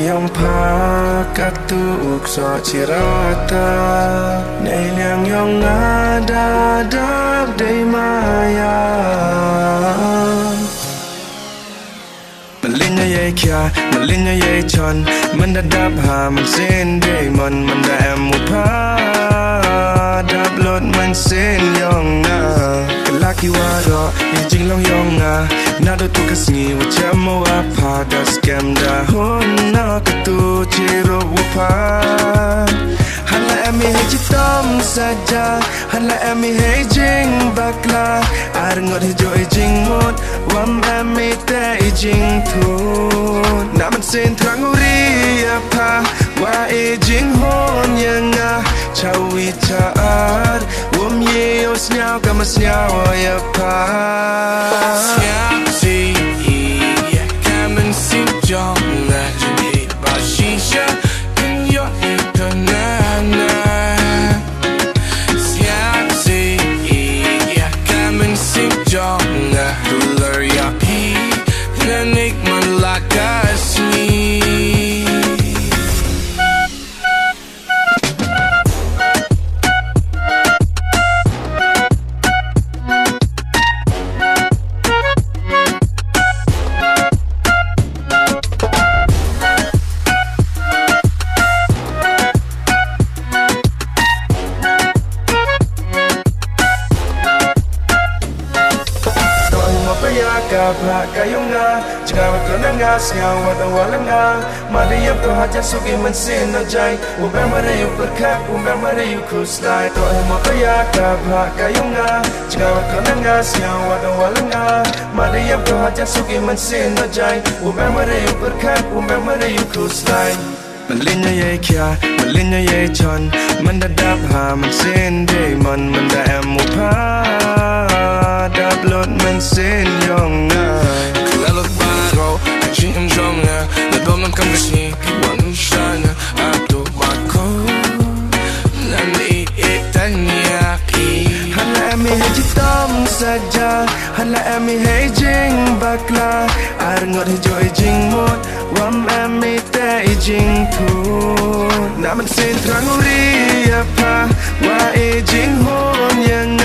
yang pakatuk so cirata Nei liang yang ada dap day maya Malinga ye kya, malinga ye chon Manda dap ha man sin day man Manda emupa Dap lot man sin yong na Kalaki wado, jing long yong na Nado tu kasngi wachamo apa Da scam da hon na katu chiro wapa Hala emi hei chitom saja Hala emi hei jing bakla Ar ngot hijo e jing mot Wam emi te e jing thun Naman sin trang uri apa Wa e jing hon yang ah Chawi chaar Wom ye os nyao kamas nyao ya pa Siap si iya kamen si jong na Jumit ba shisha in your ikanana Siap si iya kamen si jong na Ruler ya pi Nanik man lakas ni Kapla kayong nga Chikawa ko na nga Siyawa na wala nga Maliyap ko haja sugi man sinajay Umemarayu perkak Umemarayu kuslay To ay mo kaya Kapla kayong nga Chikawa ko na nga Siyawa na wala nga Maliyap ko haja sugi man sinajay Umemarayu perkak Umemarayu kuslay Malinya ye kya Malinya ye chon Manda dap ha man sin day man Manda emupa Dap lot man sin yong na Kalalot baro Kajim jong na Nadom ng kamgashi Wanshan Abdo wako Naniitan niya ki Hala emi hei chitom saja Hala emi hei jing bakla Ar ngot hijo e jing mot Wam emi te e jing thun Naman sin trang uri apa Wa e jing hon yang